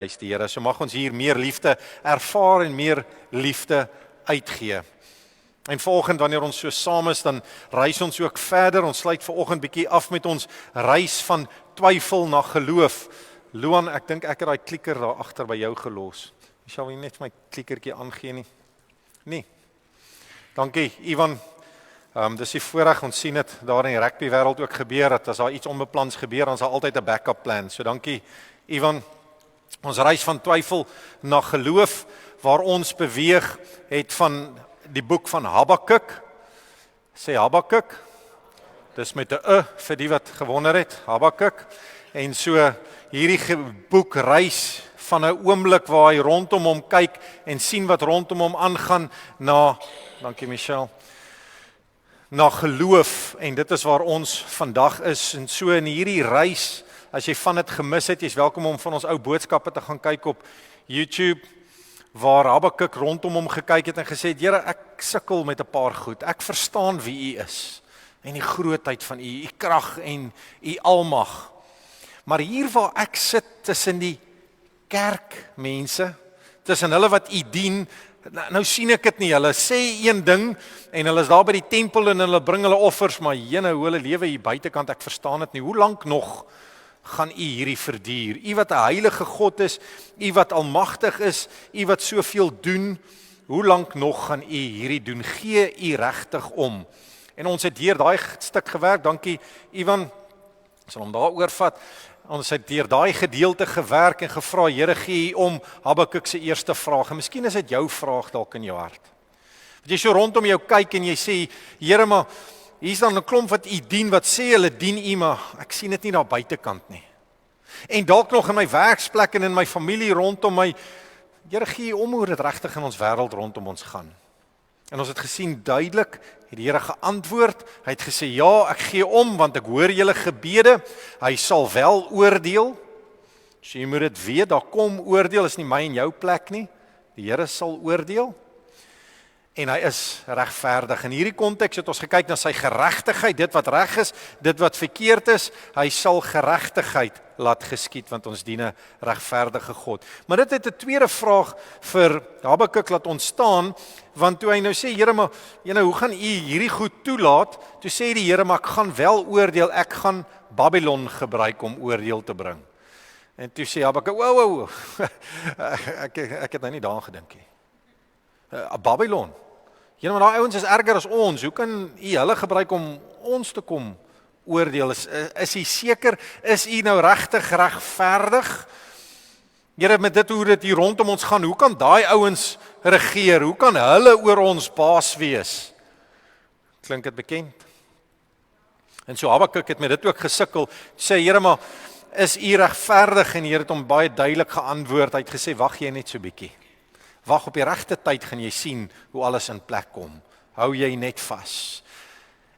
Is die Here, so mag ons hier meer liefde ervaar en meer liefde uitgee. En vanoggend wanneer ons so saam is, dan reis ons ook verder. Ons sluit vanoggend bietjie af met ons reis van twyfel na geloof. Luan, ek dink ek het daai klikker daar agter by jou gelos. Jy sal nie net my klikkertjie aangee nie. Nee. Dankie, Ivan. Dis die voorreg, ons sien dit daar in die rugby wêreld ook gebeur, dat as daar iets onbeplans gebeur, dan is daar altyd 'n backup plan. So dankie, Ivan. Ons reis van twyfel na geloof, waar ons beweeg het van die boek van Habakuk. Sê Habakuk. Dis met 'n vir die wat gewonder het, Habakuk. En so hierdie boek reis van 'n oomblik waar hy rondom hom kyk en sien wat rondom hom aangaan na, dankie Michelle, na geloof, en dit is waar ons vandag is. En so in hierdie reis, as jy van dit gemis het, jy's welkom om van ons ou boodskappe te gaan kyk op YouTube, waar Habakuk rondom hom gekyk het en gesê het, Here, ek sukkel met 'n paar goed. Ek verstaan wie U is en die grootheid van U, U krag en U almag. Maar hier waar ek sit tussen die kerkmense, tussen hulle wat U dien, nou sien ek dit nie. Hulle sê een ding en hulle is daar by die tempel en hulle bring hulle offers, maar jene, hoe hulle lewe hier buitekant, ek verstaan dit nie. Hoe lank nog gaan U hierdie verduur? U wat 'n heilige God is, U wat almagtig is, U wat soveel doen, hoe lank nog gaan U hierdie doen? Gee U regtig om? En ons het deur daai stuk gewerk, dankie Ivan, sal hom daar oorvat. Ons het deur daai gedeelte gewerk en gevra, Here, gee U om, Habakuk se eerste vraag. En miskien is dit jou vraag dalk in jou hart. Dat jy so rondom jou kyk en jy sê, Here, maar hier is dan 'n klomp wat U dien, wat sê hulle dien U, maar ek sien dit nie daar buitekant nie. En dalk nog in my werksplek en in my familie rondom my, Here, gee U om hoe dit regtig in ons wêreld rondom ons gaan. En ons het gesien duidelik, het die Here geantwoord, hy het gesê, ja, ek gee om, want ek hoor julle gebede, hy sal wel oordeel. So jy moet dit weet, daar kom oordeel, is nie my en jou plek nie, die Here sal oordeel. En hy is regverdig. In hierdie konteks het ons gekyk na sy geregtigheid, dit wat reg is, dit wat verkeerd is, hy sal geregtigheid laat geskied, want ons dien 'n regverdige God. Maar dit het 'n tweede vraag vir Habakuk laat ontstaan, want toe hy nou sê, Here, maar hoe gaan U hierdie goed toelaat? Toe sê die Here, maar ek gaan wel oordeel, ek gaan Babylon gebruik om oordeel te bring. En toe sê Habakuk, wow, ek het nou nie daaraan gedink nie. Babylon. Maar daai ouens is erger as ons. Hoe kan U hulle gebruik om ons te kom oordeel? Is U seker? Is U nou regtig regverdig? Here, met dit hoe dit hier rondom ons gaan, hoe kan daai ouens regeer? Hoe kan hulle oor ons baas wees? Klink dit bekend? En so Habakuk het met dit ook gesukkel. Sê, Here, maar is U regverdig? En die Here het hom baie duidelik geantwoord. Hy het gesê, wag jy net so bietjie. Wag, op die regte tyd gaan jy sien hoe alles in plek kom. Hou jy net vas.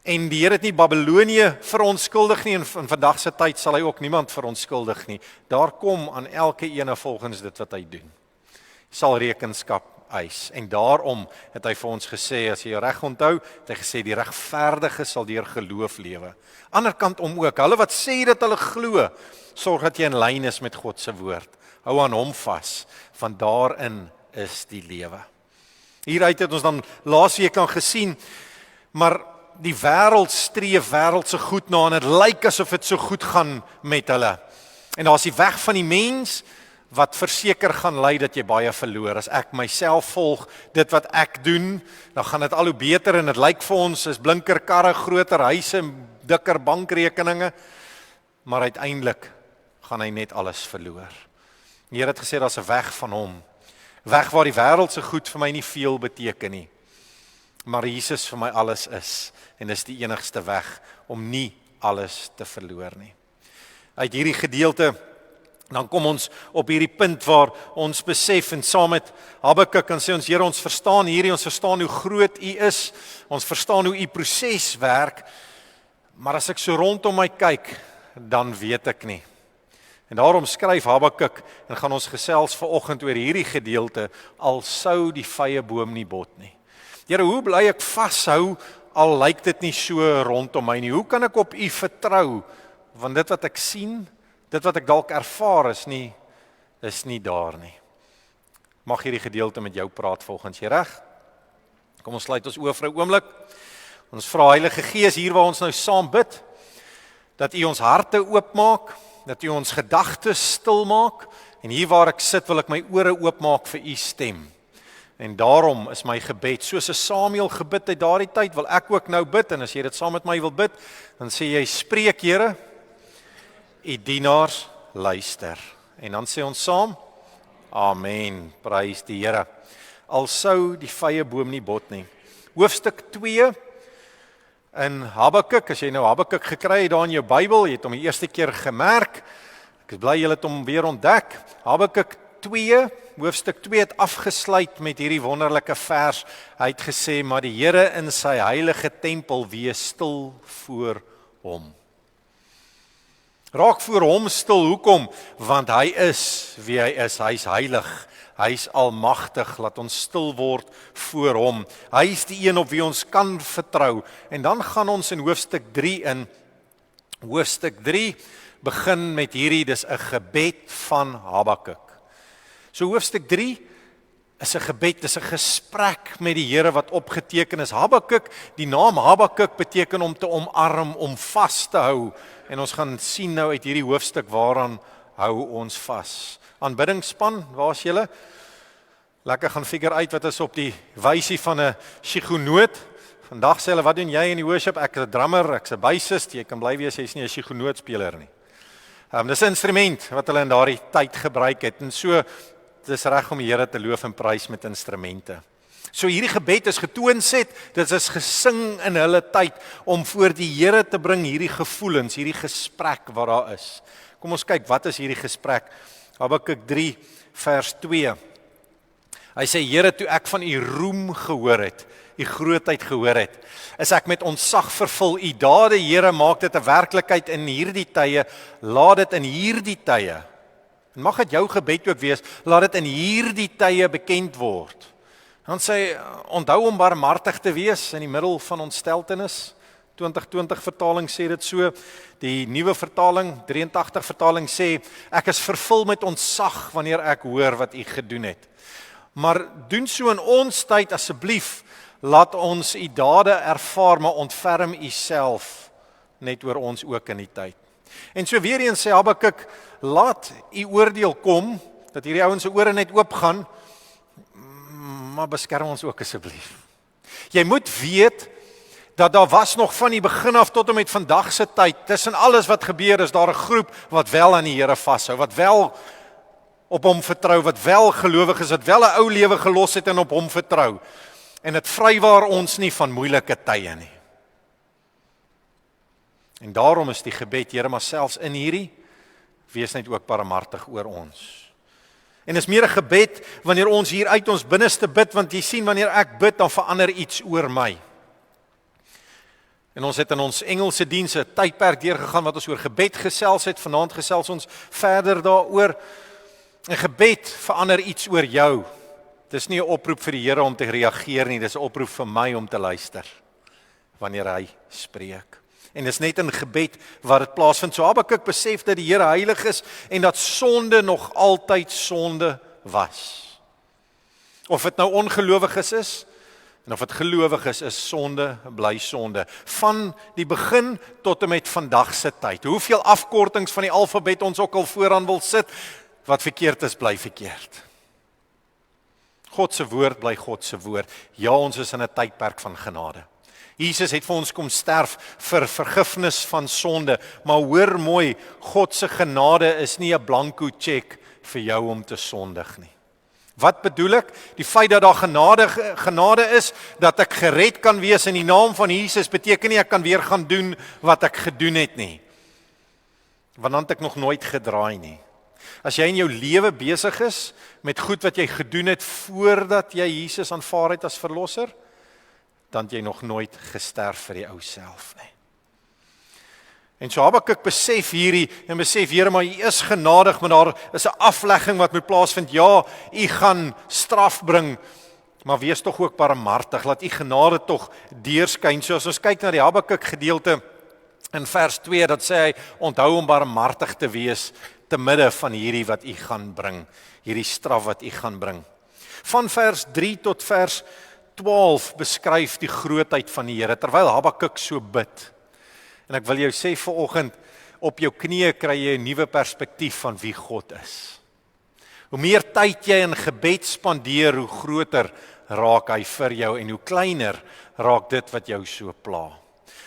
En die Here het nie Babylonië verontskuldig nie, en in vandag se tyd sal hy ook niemand verontskuldig nie. Daar kom aan elke ene volgens dit wat hy doen. Sal rekenskap eis. En daarom het hy vir ons gesê, as jy reg onthou, het hy gesê die regverdige sal deur geloof lewe. Ander kant om ook, hulle wat sê dat hulle glo, sorg dat jy in lyn is met God se woord. Hou aan hom vas, want daarin is die lewe. Hieruit het ons dan laasweek dan gesien, maar die wêreld streef wêreldse goed na, en dit lyk asof dit so goed gaan met hulle. En daar's die weg van die mens, wat verseker gaan lei dat jy baie verloor. As ek myself volg, dit wat ek doen, dan gaan dit al hoe beter, en dit lyk vir ons, is blinker karre, groter huise, dikker bankrekeninge, maar uiteindelik gaan hy net alles verloor. Die Here het gesê, daar's 'n weg van hom, weg waar die wêreldse goed vir my nie veel beteken nie, maar Jesus vir my alles is, en dis die enigste weg om nie alles te verloor nie. Uit hierdie gedeelte, dan kom ons op hierdie punt waar ons besef, en saam met Habakuk kan sê ons, Here, ons verstaan hierdie, ons verstaan hoe groot U is, ons verstaan hoe U proses werk, maar as ek so rondom my kyk, dan weet ek nie. En daarom skryf Habakuk, en gaan ons gesels vanoggend oor hierdie gedeelte, al sou die vye boom nie bot nie. Here, hoe bly ek vashou, al lyk dit nie so rondom my nie? Hoe kan ek op U vertrou? Want dit wat ek sien, dit wat ek dalk ervaar is nie is nie daar nie. Mag hierdie gedeelte met jou praat volgens jy reg? Kom ons sluit ons oë vir 'n oomblik. Ons vra Heilige Gees hier waar ons nou saam bid, dat U ons harte oopmaak, dat U ons gedagtes stil maak, en hier waar ek sit wil ek my ore oopmaak vir U stem. En daarom is my gebed, soos 'n Samuel gebid uit daardie tyd, wil ek ook nou bid, en as jy dit saam met my wil bid, dan sê jy, spreek Here, U dienaars luister. En dan sê ons saam, Amen, prys die Here. Al sou die vye boom nie bot nie. Hoofstuk 2 in Habakuk, as jy nou Habakuk gekry het daar in jou Bybel, jy het hom die eerste keer gemerk, ek is bly jy het hom weer ontdek. Habakuk 2, hoofstuk 2 het afgesluit met hierdie wonderlike vers. Hy het gesê, maar die Here in sy heilige tempel wees stil voor hom. Raak voor hom stil, hoekom? Want hy is wie hy is, hy is heilig, hy is almagtig, laat ons stil word voor hom. Hy is die een op wie ons kan vertrou. En dan gaan ons in hoofstuk 3 in. Hoofstuk 3 begin met hierdie, dis 'n gebed van Habakuk. So hoofstuk 3 is 'n gebed, dis 'n gesprek met die Here wat opgeteken is. Habakuk, die naam Habakuk beteken om te omarm, om vas te hou. En ons gaan sien nou uit hierdie hoofstuk waaraan hou ons vas. Aanbiddingsspan, waar is julle? Lekker gaan figure uit wat is op die wysie van 'n sigonoot. Vandag sê hulle, wat doen jy in die worship? Ek is 'n drummer, ek is 'n bassist. Jy kan bly wees, jy is nie 'n sigonootspeler nie. Dis 'n instrument wat hulle in daardie tyd gebruik het. En so, dis reg om die Here te loof en prys met instrumente. So hierdie gebed is getoonset, dit is gesing in hulle tyd om voor die Here te bring hierdie gevoelens, hierdie gesprek wat daar is. Kom ons kyk, wat is hierdie gesprek? Habakuk 3 vers 2. Hy sê, Here, toe ek van U roem gehoor het, U grootheid gehoor het, is ek met ontzag vervul. U dade, Here, maak dit 'n werklikheid in hierdie tye, laat dit in hierdie tye. En mag dit jou gebed ook wees, laat dit in hierdie tye bekend word. Dan sê, onthou om barmhartig te wees in die middel van ontsteltenis. 2020 vertaling sê dit so, die nuwe vertaling, 83 vertaling sê, ek is vervul met ontzag wanneer ek hoor wat U gedoen het. Maar doen so in ons tyd asseblief, laat ons U dade ervaar, maar ontferm U self net oor ons ook in die tyd. En so weer eens sê Habakuk, laat U oordeel kom, dat hierdie ouens se ore net oop gaan, maar beskerm ons ook asseblief. Jy moet weet, dat daar was nog van die begin af tot en met vandag se tyd, tussen alles wat gebeur, is daar 'n groep wat wel aan die Here vashou, wat wel op hom vertrou, wat wel gelowig is, wat wel 'n ou lewe gelos het en op hom vertrou. En dit vrywaar ons nie van moeilike tye nie. En daarom is die gebed, Here, maar selfs in hierdie, wees net ook barmhartig oor ons. En is meer 'n gebed wanneer ons hier uit ons binneste bid, want jy sien, wanneer ek bid, dan verander iets oor my. En ons het in ons Engelse diens 'n tydperk deurgegaan wat ons oor gebed gesels het, vanaand gesels ons verder daaroor. En gebed verander iets oor jou. Dis nie 'n oproep vir die Here om te reageer nie, dis 'n oproep vir my om te luister wanneer hy spreek. En dis net in gebed wat dit plaasvind. So Habakuk besef dat die Here heilig is en dat sonde nog altyd sonde was. Of dit nou ongelowiges is, en of dit gelowiges is, sonde bly sonde. Van die begin tot en met vandag se tyd. Hoeveel afkortings van die alfabet ons ook al vooraan wil sit, wat verkeerd is, bly verkeerd. God se woord bly God se woord. Ja, ons is in 'n tydperk van genade. Jesus het vir ons kom sterf vir vergifnis van sonde, maar hoor mooi, God se genade is nie 'n blanko cheque vir jou om te sondig nie. Wat bedoel ek? Die feit dat daar genade is, dat ek gered kan wees in die naam van Jesus, beteken nie ek kan weer gaan doen wat ek gedoen het nie. Want dan het ek nog nooit gedraai nie. As jy in jou lewe besig is met goed wat jy gedoen het voordat jy Jesus aanvaar het as verlosser, dan het jy nog nooit gesterf vir die ou self nie. En so Habakuk besef hierdie, en besef, Here, maar U is genadig, maar daar is 'n aflegging wat moet plaasvind. Ja, U gaan straf bring, maar wees tog ook barmhartig, laat U genade tog deurskyn. So as ons kyk na die Habakuk gedeelte in vers 2, dat sê hy, onthou om barmhartig te wees te midde van hierdie wat u gaan bring, hierdie straf wat u gaan bring. Van vers 3 tot vers 12 beskryf die grootheid van die Here, terwyl Habakuk so bid. En ek wil jou sê vanoggend, op jou knieë kry jy 'n nuwe perspektief van wie God is. Hoe meer tyd jy in gebed spandeer, hoe groter raak hy vir jou en hoe kleiner raak dit wat jou so pla.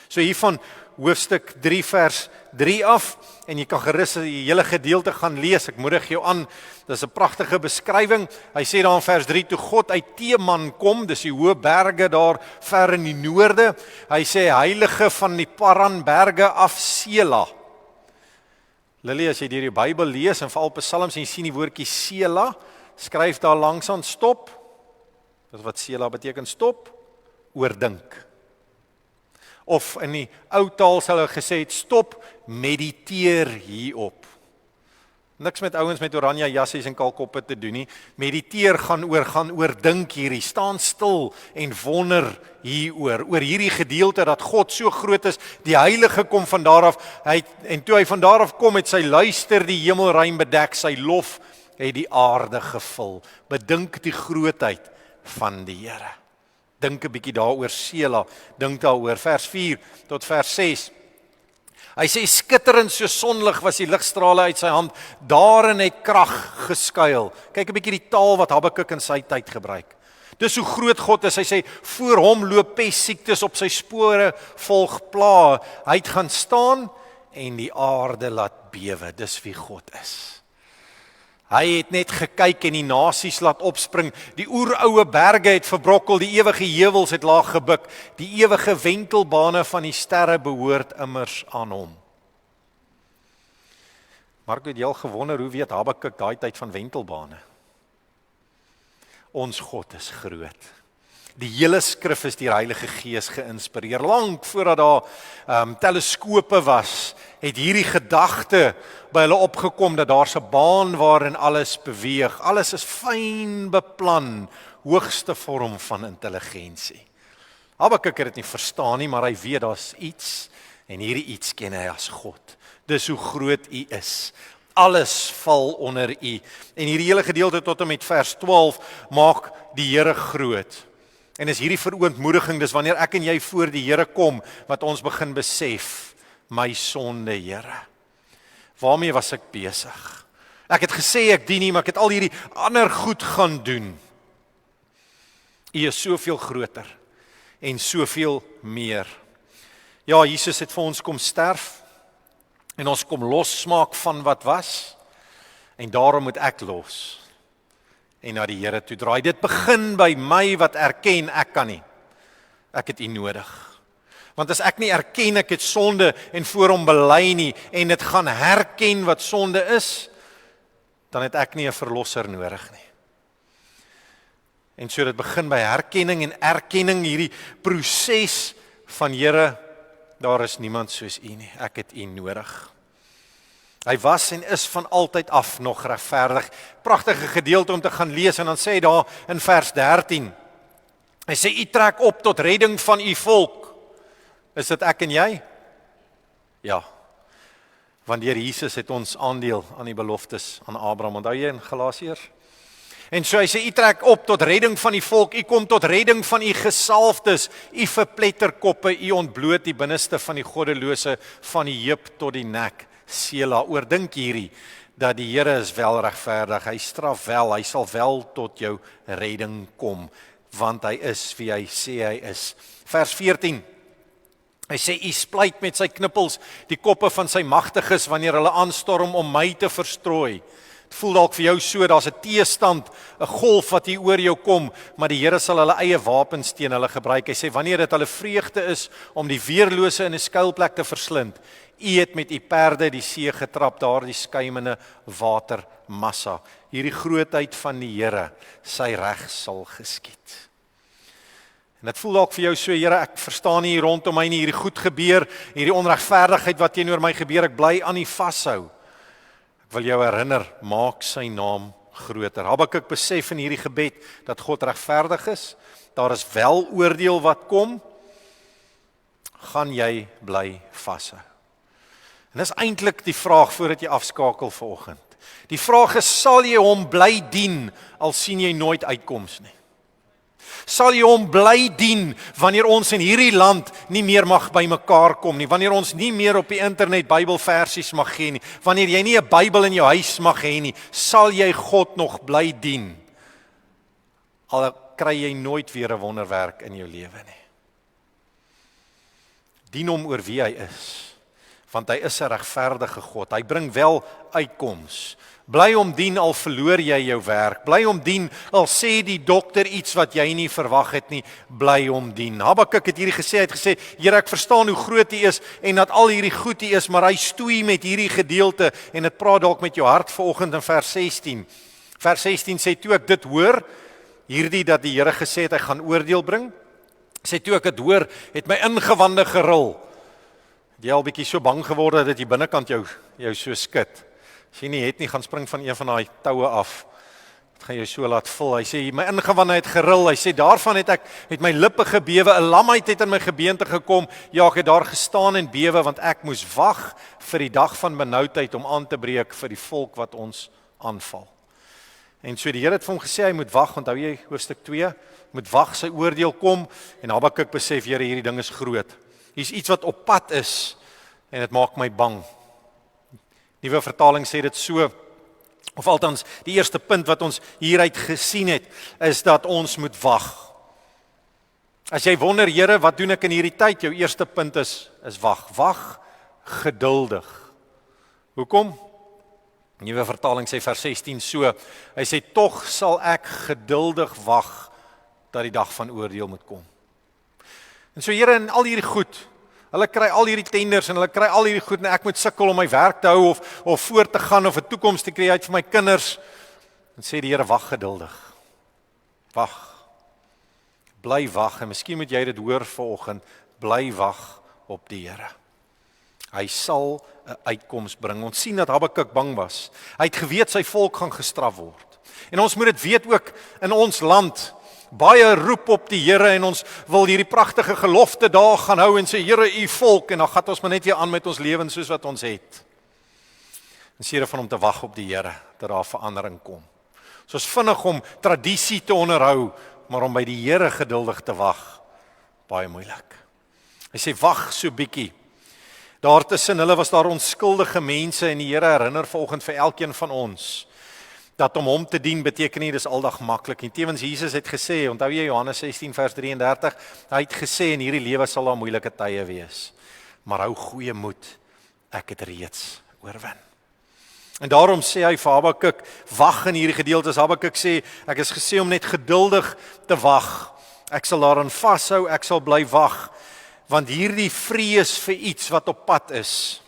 So hiervan hoofstuk 3 vers 3 af, en jy kan gerus die hele gedeelte gaan lees, ek moedig jou aan, dis 'n pragtige beskrywing. Hy sê daar in vers 3, toe God uit Teman kom, dis die hoë berge daar ver in die noorde, hy sê heilige van die Paranberge af Sela. Lily, as jy deur die Bybel lees en veral Psalms en jy sien die woordjie Sela, skryf daar langs aan stop. Dis wat Sela beteken, stop, oordink. Of in die ou taal sal hulle gesê het, stop, mediteer hierop. Niks met ouens met oranje jassies en kalkoppe te doen nie. Mediteer gaan oordink hierdie, staan stil en wonder hieroor, oor hierdie gedeelte dat God so groot is, die heilige kom van daar af, en toe hy van daar af kom, het sy luister die hemelruim bedek, sy lof het die aarde gevul. Bedink die grootheid van die Here. Dink 'n bietjie daaroor Sela, dink daaroor, vers 4 tot vers 6. Hy sê skitterend so sonlig was die ligstrale uit sy hand, daarin het krag geskuil. Kyk 'n bietjie die taal wat Habakuk in sy tyd gebruik. Dis hoe groot God is. Hy sê voor hom loop pestsiektes, op sy spore volg pla. Hy het gaan staan en die aarde laat bewe. Dis wie God is. Hy het net gekyk en die nasies laat opspring. Die oeroue berge het verbrokkel, die ewige heuwels het laag gebuk. Die ewige wentelbane van die sterre behoort immers aan hom. Mark, het jy al gewonder hoe weet Habakuk daai tyd van wentelbane? Ons God is groot. Die hele skrif is deur Heilige Gees geïnspireer. Lank voordat daar teleskope was, het hierdie gedagte by hulle opgekom dat daar's 'n baan waarin alles beweeg. Alles is fyn beplan, hoogste vorm van intelligensie. Habakuk het dit nie verstaan nie, maar hy weet daar's iets en hierdie iets ken hy as God. Dis hoe groot U is. Alles val onder U. En hierdie hele gedeelte tot en met vers 12 maak die Here groot. En is hierdie verootmoediging, dis wanneer ek en jy voor die Here kom, wat ons begin besef, my sonde, Here. Waarmee was ek besig? Ek het gesê ek dien U, maar ek het al hierdie ander goed gaan doen. U is soveel groter en soveel meer. Ja, Jesus het vir ons kom sterf en ons kom losmaak van wat was, en daarom moet ek los en na die Here toe draai. Dit begin by my wat erken ek kan nie. Ek het U nodig. Want as ek nie erken ek het sonde en voor hom bely nie en dit gaan herken wat sonde is, dan het ek nie 'n verlosser nodig nie. En so dit begin by herkenning en erkenning, hierdie proses van Here, daar is niemand soos U nie. Ek het U nodig. Hy was en is van altyd af nog regverdig. Pragtige gedeelte om te gaan lees, en dan sê hy daar in vers 13, hy sê, U trek op tot redding van U volk. Is dit ek en jy? Ja. Want deur Jesus het ons aandeel aan die beloftes aan Abraham. Onthou jy in Galasiërs? En so hy sê, U trek op tot redding van die volk, U kom tot redding van U gesalfdes, U verpletterkoppe, U ontbloot die binneste van die goddelose, van die heup tot die nek. Sela, oordink hierdie, dat die Here is wel regverdig, hy straf wel, hy sal wel tot jou redding kom, want hy is wie hy sê hy is. Vers 14, hy sê, U splyt met sy knippels die koppe van sy magtiges, wanneer hulle aanstorm om my te verstrooi. Het voel dalk vir jou so, daar's 'n teestand, 'n golf wat hier oor jou kom, maar die Here sal hulle eie wapens teen hulle gebruik. Hy sê, wanneer dit hulle vreugde is om die weerlose in 'n skuilplek te verslind, U het met U perde die see getrap, daar die skuimende watermassa. Hierdie grootheid van die Here, sy reg sal geskied. En dit voel dalk vir jou so, Here, ek verstaan nie hier rondom my nie, hierdie goed gebeur, hierdie onregverdigheid wat teenoor my gebeur, ek bly aan U vashou. Ek wil jou herinner, maak sy naam groter. Habakuk besef in hierdie gebed dat God regverdig is, daar is wel oordeel wat kom, gaan jy bly vashou. En dis eintlik die vraag voordat jy afskakel vanoggend. Die vraag is, sal jy hom bly dien al sien jy nooit uitkoms nie? Sal jy hom bly dien wanneer ons in hierdie land nie meer mag by mekaar kom nie, wanneer ons nie meer op die internet Bybelversies mag gee nie, wanneer jy nie 'n Bybel in jou huis mag hê nie, sal jy God nog bly dien? Al kry jy nooit weer 'n wonderwerk in jou lewe nie. Dien hom oor wie hy is, want hy is 'n regverdige God. Hy bring wel uitkoms. Bly hom dien al verloor jy jou werk. Bly hom dien al sê die dokter iets wat jy nie verwag het nie. Bly hom dien. Habakuk het hierdie gesê, hy het gesê, Here, ek verstaan hoe groot U is en dat al hierdie goed U is, maar hy stoei met hierdie gedeelte en dit praat dalk met jou hart vanoggend in vers 16. Vers 16 sê, toe ek dit hoor, hierdie dat die Here gesê het hy gaan oordeel bring, sê toe ek dit hoor, het my ingewande gerul. Het jy al bietjie so bang geword dat jy binnekant jou so skud? As jy nie het nie, gaan spring van een van daai toue af. Dit gaan jou so laat vul. Hy sê my ingewande het geril. Hy sê daarvan het my lippe gebewe, 'n lamheid het in my gebeente gekom. Ja, ek het daar gestaan en bewe want ek moes wag vir die dag van benoudheid om aan te breek vir die volk wat ons aanval. En so die Here het vir hom gesê hy moet wag, onthou jy hoofstuk 2, moet wag, sy oordeel kom en Habakuk besef, Here, hierdie ding is groot. Hier's iets wat op pad is en dit maak my bang. Nuwe vertaling sê dit so, of althans die eerste punt wat ons hieruit gesien het, is dat ons moet wag. As jy wonder, Here, wat doen ek in hierdie tyd? Jou eerste punt is wag. Wag geduldig. Hoekom? Nuwe vertaling sê vers 16 so, hy sê tog sal ek geduldig wag dat die dag van oordeel moet kom. En so Here, in al hierdie goed, hulle kry al hierdie tenders en hulle kry al hierdie goed en ek moet sukkel om my werk te hou of voort te gaan of 'n toekoms te kry uit vir my kinders. En sê die Here, wag geduldig. Wag. Bly wag en miskien moet jy dit hoor vanoggend, bly wag op die Here. Hy sal 'n uitkoms bring. Ons sien dat Habakuk bang was. Hy het geweet sy volk gaan gestraf word. En ons moet dit weet ook in ons land. Baie roep op die Here en ons wil hierdie pragtige gelofte daar gaan hou en sê, Here, U volk, en dan gaan ons maar net weer aan met ons lewens soos wat ons het. En sê van om te wag op die Here, dat daar verandering kom. So is vinnig om tradisie te onderhou, maar om by die Here geduldig te wag, baie moeilik. Hy sê, wag so bietjie. Daartussen hulle was daar onskuldige mense en die Here herinner vanoggend vir elkeen van ons, dat om hom te dien beteken nie dis aldag maklik nie. Tewens Jesus het gesê, onthou jy Johannes 16 vers 33, hy het gesê in hierdie lewe sal daar moeilike tye wees. Maar hou goeie moed, ek het reeds oorwin. En daarom sê hy vir Habakuk, wag in hierdie gedeeltes. Habakuk sê, ek is gesê om net geduldig te wag. Ek sal daarin vashou, ek sal bly wag, want hierdie vrees vir iets wat op pad is.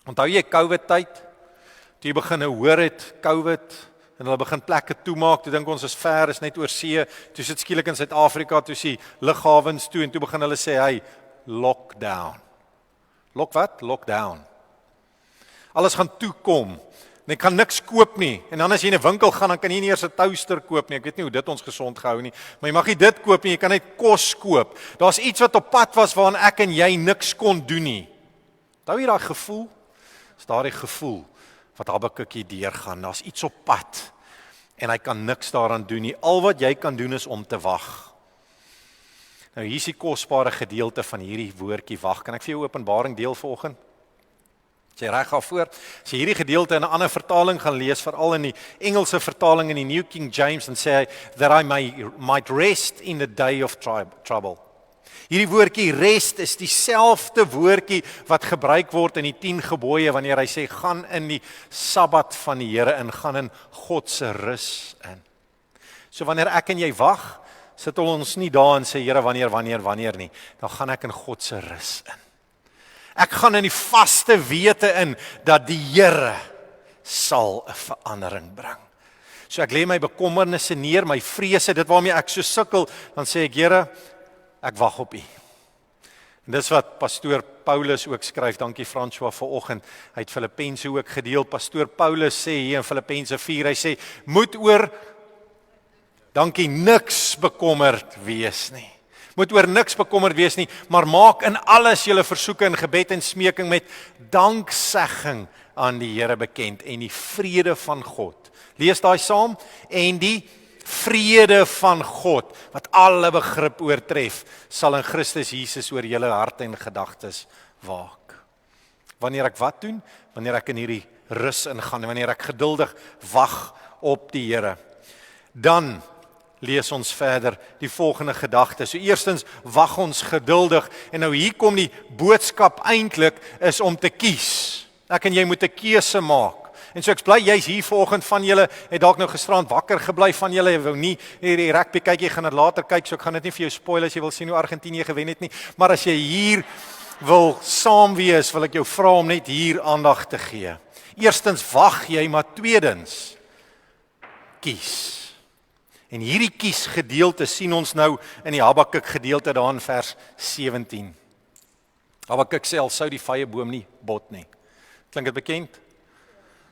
Onthou jy COVID tyd? Toe jy begin hoor het, COVID, en hulle begin plekke toemaak, toe dink ons is ver, is net oor see, toe sit skielik in Suid-Afrika, toe sien lughawens toe, en toe begin hulle sê, hey, lockdown. Wat? Lockdown. Alles gaan toekom, en ek kan niks koop nie, en dan as jy in 'n winkel gaan, dan kan jy nie eers 'n toaster koop nie, ek weet nie hoe dit ons gesond gehou nie, maar jy mag nie dit koop nie, jy kan net kos koop. Daar's iets wat op pad was, waarin ek en jy niks kon doen nie. Onthou jy daai gevoel? Is daardie gevoel, wat Habakuk hier deurgaan, daar's iets op pad, en hy kan niks daaraan doen nie, al wat jy kan doen is om te wag. Nou hier is die kosbare gedeelte van hierdie woordjie wag, kan ek vir jou Openbaring deel vanoggend? As jy reg voor, as jy hierdie gedeelte in 'n ander vertaling gaan lees, veral in die Engelse vertaling in die New King James, en sê hy, that I might rest in the day of trouble. Hierdie woordjie rest is dieselfde woordjie wat gebruik word in die 10 gebooie wanneer hy sê gaan in die Sabbat van die Here in, gaan in God se rus in. So wanneer ek en jy wag, sit ons nie daar en sê Here wanneer nie, dan gaan ek in God se rus in. Ek gaan in die vaste wete in dat die Here sal 'n verandering bring. So ek lê my bekommernisse neer, my vrese, dit waarmee ek so sukkel, dan sê ek Here, ek wag op U. En dis wat pastoor Paulus ook skryf, dankie François vanoggend, hy het Filippense ook gedeel, pastoor Paulus sê hier in Filippense 4, hy sê, moet oor, dankie, niks bekommerd wees nie. Moet oor niks bekommerd wees nie, maar maak in alles julle versoeke in gebed en smeking met danksegging aan die Here bekend en die vrede van God. Lees daai saam, en die vrede van God, wat alle begrip oortref, sal in Christus Jesus oor julle harte en gedagtes waak. Wanneer ek wat doen? Wanneer ek in hierdie rus ingaan, wanneer ek geduldig wag op die Here. Dan lees ons verder die volgende gedagte. So eerstens wag ons geduldig, en nou hier kom die boodskap eintlik is om te kies. Ek en jy moet 'n keuse maak. En so ek bly jy's hier vanoggend, van julle het dalk nou gisterand wakker gebly, van julle jy wou nie hierdie rugby kyk, jy gaan dit later kyk, so ek gaan dit nie vir jou spoil as jy wil sien hoe Argentinië gewen het nie, maar as jy hier wil saam wees, wil ek jou vra om net hier aandag te gee. Eerstens wag jy, maar tweedens kies. En hierdie kiesgedeelte sien ons nou in die Habakuk gedeelte daar in vers 17. Habakuk sê al sou die vrye boom nie bot nie. Klink dit bekend?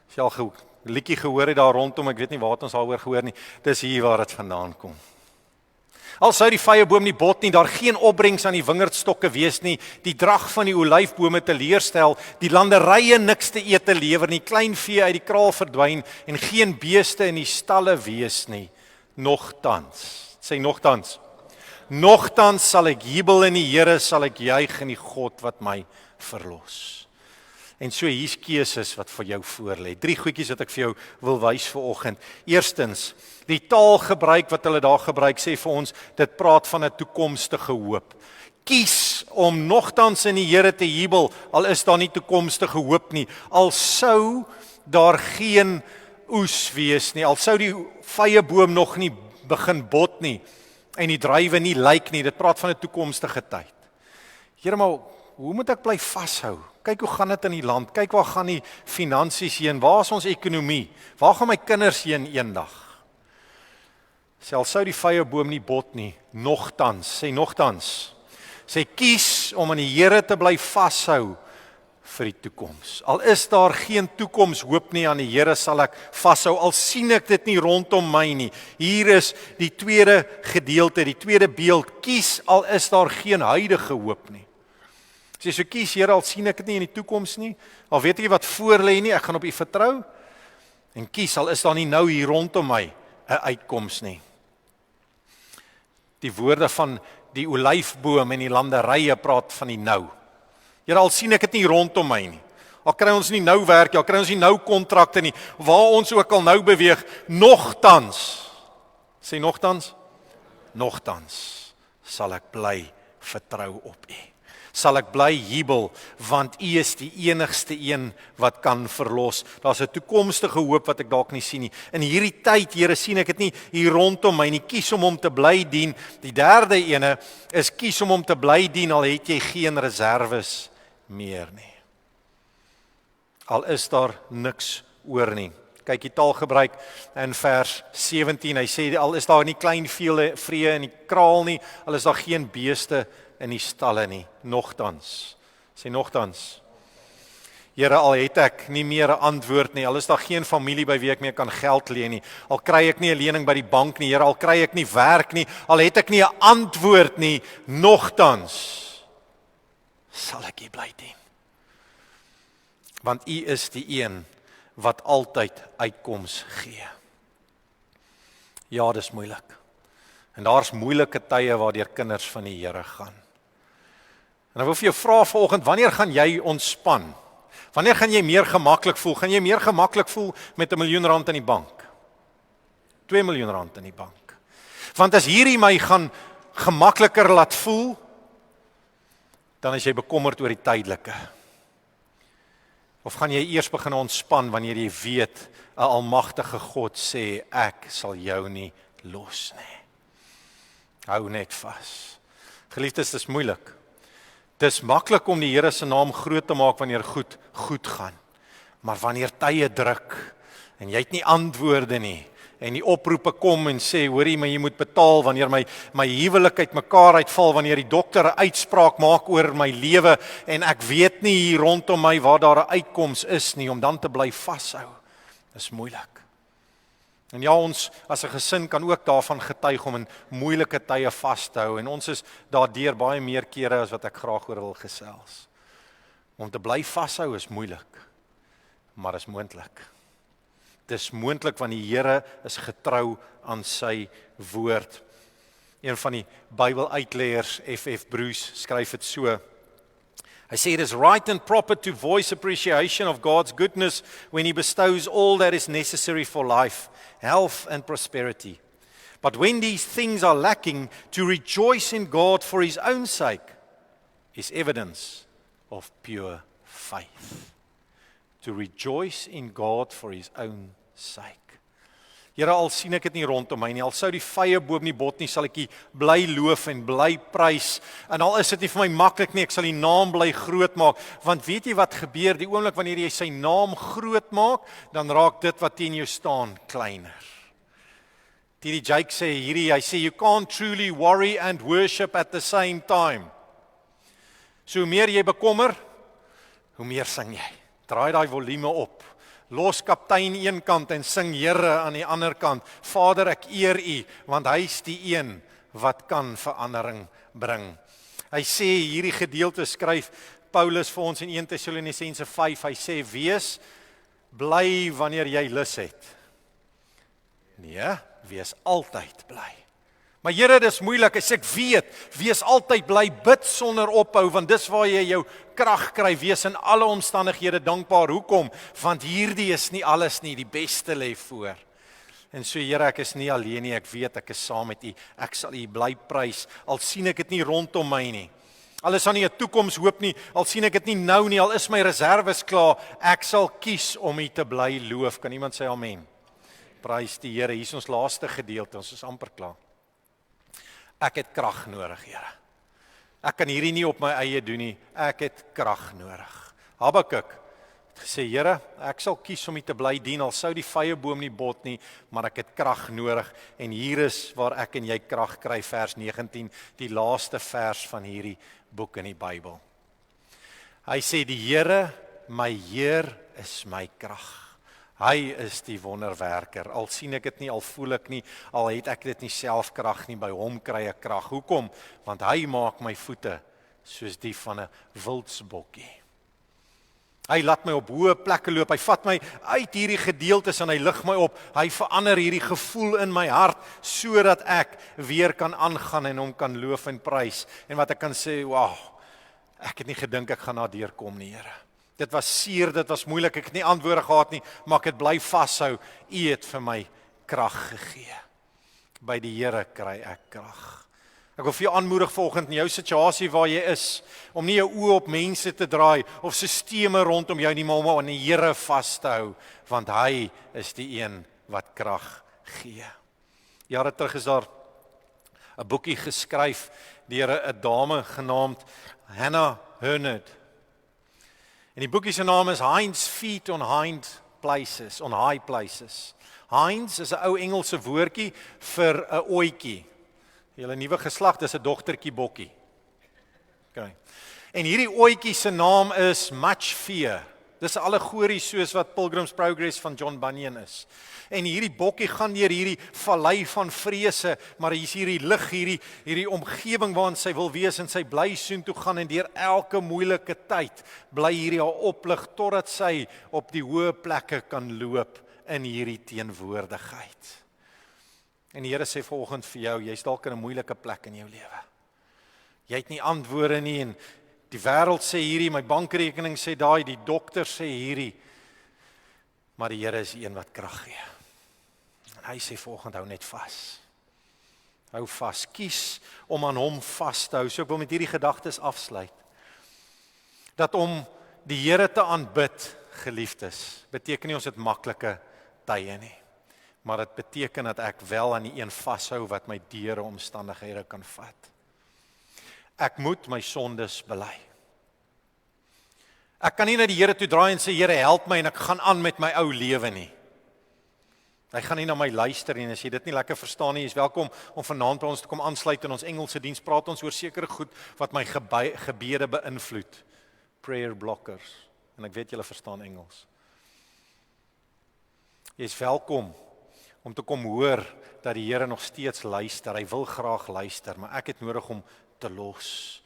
As jy al 'n liedjie gehoor het daar rondom, ek weet nie waar het ons daaroor gehoor nie, dis hier waar dit vandaan kom. Al sou die vrye boom nie bot nie, daar geen opbrengs aan die wingerdstokke wees nie, die drag van die olyfbome teleurstel, die landerye niks te eet te lewer nie, klein vee uit die kraal verdwyn en geen beeste in die stalle wees nie. Nogtans, sê nogtans. Nogtans sal ek jubel in die Here, sal ek juig in die God wat my verlos. En so hier's keuses wat vir jou voorlê. 3 goedjies wat ek vir jou wil wys vanoggend. Eerstens, die taalgebruik wat hulle daar gebruik sê vir ons, dit praat van 'n toekomstige hoop. Kies om nogtans in die Here te jubel, al is daar nie toekomstige hoop nie. Al sou daar geen oes wees nie, al sou die vrye boom nog nie begin bot nie en die druiwe nie lyk nie. Dit praat van 'n toekomstige tyd. Here, maar hoe moet ek bly vashou? Kyk hoe gaan dit in die land. Kyk waar gaan die finansies heen? Waar is ons ekonomie? Waar gaan my kinders heen eendag? Selfs sou die vrye boom nie bot nie, nogtans, sê nogtans. Sê kies om aan die Here te bly vashou vir die toekoms. Al is daar geen toekomshoop nie, aan die Here sal ek vashou, al sien ek dit nie rondom my nie. Hier is die tweede gedeelte, die tweede beeld. Kies al is daar geen huidige hoop nie. As jy so kies, Here, al sien ek dit nie in die toekoms nie, al weet ek wat voor lê nie, ek gaan op U vertrou. En kies al is daar nie nou hier rondom my 'n uitkoms nie. Die woorde van die olyfboom en die landerye praat van die nou. Here, al sien ek dit nie rondom my nie. Al kry ons nie nou werk, al kry ons nie nou kontrakte nie, waar ons ook al nou beweeg, nogtans. Sê nogtans? Nogtans sal ek bly vertrou op U. Sal ek bly jubel, want U is die enigste een wat kan verlos. Daar's 'n toekomstige hoop wat ek dalk nie sien nie. In hierdie tyd, Here, sien ek dit nie hier rondom my nie. Kies om hom te bly dien. Die derde ene is kies om hom te bly dien, al het jy geen reserves meer nie. Al is daar niks oor nie. Kyk die taalgebruik in vers 17. Hy sê al is daar nie klein vee in die kraal nie, al is daar geen beeste in die stalle nie, nogtans. Sê nogtans. Here, al het ek nie meer 'n antwoord nie, al is daar geen familie by wie ek meer kan geld leen nie, al kry ek nie 'n lening by die bank nie, Here, al kry ek nie werk nie, al het ek nie 'n antwoord nie, nogtans sal ek U bly dien. Want U is die een wat altyd uitkoms gee. Ja, dis moeilik. En daar's moeilike tye waardeur kinders van die Here gaan. En ek wil vir jou vra vanoggend, wanneer gaan jy ontspan? Wanneer gaan jy meer gemaklik voel? Gaan jy meer gemaklik voel met R1 miljoen in die bank? R2 miljoen in die bank. Want as hierdie my gaan gemakliker laat voel, dan is jy bekommerd oor die tydelike. Of gaan jy eers begin ontspan wanneer jy weet 'n almagtige God sê ek sal jou nie los nie. Hou net vas. Geliefdes, dis moeilik. Dis maklik om die Here se naam groot te maak wanneer goed gaan. Maar wanneer tye druk en jy het nie antwoorde nie en die oproepe kom en sê hoorie, maar jy moet betaal wanneer my huwelik uitmekaar uitval, wanneer die dokter 'n uitspraak maak oor my lewe en ek weet nie hier rondom my waar daar 'n uitkoms is nie, om dan te bly vashou. Dis moeilik. En ja, ons as 'n gesin kan ook daarvan getuig om in moeilike tye vas te hou en ons is daardeur baie meer kere as wat ek graag oor wil gesels. Om te bly vashou is moeilik, maar is moontlik. Dis moontlik want die Here is getrou aan sy woord. Een van die Bybeluitleggers, F.F. Bruce, skryf dit so. Hy sê it is right and proper to voice appreciation of God's goodness when he bestows all that is necessary for life, health and prosperity. But when these things are lacking, to rejoice in God for his own sake is evidence of pure faith. To rejoice in God for his own sake. Here, al sien ek dit nie rondom my nie, al sou die vye bo in die bot nie, sal ek die bly loof en bly prys, en al is dit nie vir my maklik nie, ek sal die naam bly groot maak, want weet jy wat gebeur, die oomblik wanneer jy sy naam groot maak, dan raak dit wat teen jou staan kleiner. T.D. Jakes sê hierdie, hy sê, you can't truly worry and worship at the same time. So hoe meer jy bekommer, hoe meer sing jy. Draai daai volume op. Los kaptein een kant en sing Here aan die ander kant. Vader, ek eer U, want hy is die een wat kan verandering bring. Hy sê hierdie gedeelte skryf Paulus vir ons in 1 Tessalonisense 5. Hy sê wees bly wanneer jy lus het. Nee, wees altyd bly. Maar Here, dis moeilik, as ek weet, wees altyd bly, bid sonder ophou, want dis waar jy jou krag kry, wees in alle omstandighede dankbaar. Hoekom? Want hierdie is nie alles nie, die beste lê voor. En so Here, ek is nie alleen nie, ek weet ek is saam met U, ek sal U bly prys, al sien ek dit nie rondom my nie. Al is daar nie 'n toekomshoop nie, al sien ek dit nie nou nie, al is my reserves klaar, ek sal kies om U te bly loof. Kan iemand sê amen? Prys die Here, hier is ons laaste gedeelte, ons is amper klaar. Ek het krag nodig, Here. Ek kan hierdie nie op my eie doen nie. Ek het krag nodig. Habakuk het gesê, Here, ek sal kies om U te bly dien, al sou die vye boom nie bot nie, maar ek het krag nodig. En hier is waar ek en jy krag kry, vers 19, die laaste vers van hierdie boek in die Bybel. Hy sê, die Here, my Heer, is my krag. Hy is die wonderwerker, al sien ek dit nie, al voel ek nie, al het ek dit nie self krag nie, by hom kry ek krag. Hoekom? Want hy maak my voete soos die van 'n wildsbokkie. Hy laat my op hoë plekke loop, hy vat my uit hierdie gedeeltes en hy lig my op, hy verander hierdie gevoel in my hart, sodat ek weer kan aangaan en hom kan loof en prys, en wat ek kan sê, wow, ek het nie gedink ek gaan daardeur kom nie, Here. Dit was seer, dit was moeilik, ek het nie antwoorde gehad nie, maar ek het bly vashou. U het vir my krag gegee. By die Here kry ek krag. Ek wil vir jou aanmoedig vanoggend in jou situasie waar jy is, om nie jou oë op mense te draai, of sisteme rondom jou nie, maar om aan die Here vas te hou, want hy is die een wat krag gee. Jare terug is daar 'n boekie geskryf deur 'n dame genaamd Hannah Hurnard. En die boekie se naam is Hind's Feet on High Places. Hinds is 'n ou Engelse woordjie vir 'n ooitjie. Julle nuwe geslag, dis 'n dogtertjie bokkie. Okay. En hierdie ooitjie se naam is Much Fear. Dis 'n allegorie soos wat Pilgrim's Progress van John Bunyan is. En hierdie bokkie gaan deur hierdie vallei van vrese, maar hier is hierdie lig, hierdie omgewing waarin sy wil wees, en sy bly soontoe gaan, en deur elke moeilike tyd bly hierdie haar oplig totdat sy op die hoë plekke kan loop in hierdie teenwoordigheid. En die Here sê vanoggend vir jou, jy's dalk in 'n moeilike plek in jou lewe. Jy het nie antwoorde nie, en die wêreld sê hierdie, my bankrekening sê daai, die dokter sê hierdie, maar die Here is die een wat krag gee. En hy sê vanoggend, hou net vas. Hou vas, kies om aan hom vas te hou. So ek wil met hierdie gedagtes afsluit. Dat om die Here te aanbid, geliefdes, beteken nie ons het maklike tye nie. Maar dit beteken dat ek wel aan die een vashou wat my deur omstandighede kan vat. Ek moet my sondes bely. Ek kan nie na die Here toe draai en sê, Here, help my en ek gaan aan met my ou lewe nie. Hy gaan nie na my luister nie, en as jy dit nie lekker verstaan nie, is welkom om vanaand by ons te kom aansluit in ons Engelse diens. Praat ons oor sekere goed wat my gebede beïnvloed. Prayer blockers. En ek weet julle verstaan Engels. Jy is welkom om te kom hoor dat die Here nog steeds luister. Hy wil graag luister, maar ek het nodig om te los.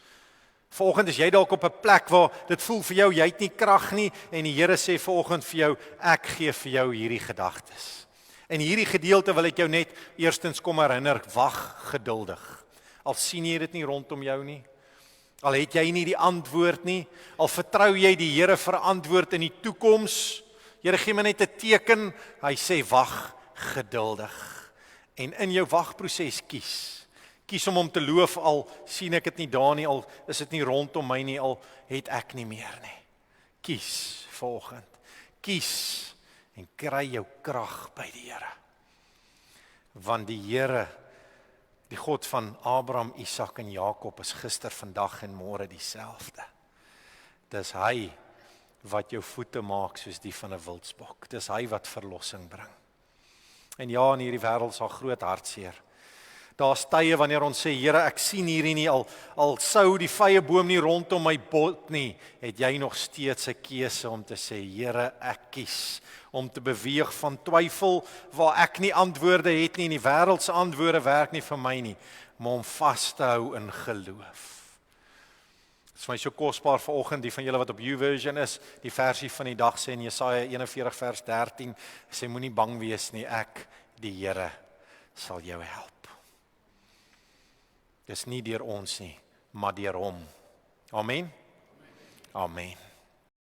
Vanoggend is jy dalk op 'n plek waar dit voel vir jou jy het nie krag nie en die Here sê vanoggend vir jou, ek gee vir jou hierdie gedagtes. En hierdie gedeelte wil ek jou net eerstens kom herinner, wag geduldig. Al sien jy dit nie rondom jou nie, al het jy nie die antwoord nie, al vertrou jy die Here vir antwoord in die toekoms. Here gee my net 'n teken. Hy sê wag geduldig. En in jou wagproses kies. Kies om te loof al sien ek dit nie daar nie, al is dit nie rondom my nie, al het ek nie meer nie. Kies vanoggend. Kies en kry jou krag by die Here. Want die Here, die God van Abraham, Isak en Jakob is gister, vandag en môre dieselfde. Dis hy wat jou voete maak soos die van 'n wildsbok. Dis hy wat verlossing bring. En ja, in hierdie wêreld is daar groot hartseer. Daar's tye wanneer ons sê, Here, ek sien hierdie nie, al sou die vrye boom nie rondom my bot nie, het jy nog steeds 'n keuse om te sê, Here, ek kies om te beweeg van twyfel waar ek nie antwoorde het nie, en die wêreld se antwoorde werk nie vir my nie, maar om vas te hou in geloof. Dit is my so kosbaar vanoggend, die van julle wat op YouVersion is, die versie van die dag sê in Jesaja 41 vers 13, sê moenie bang wees nie, ek, die Here, sal jou help. Dis nie deur ons nie, maar deur hom. Amen. Amen.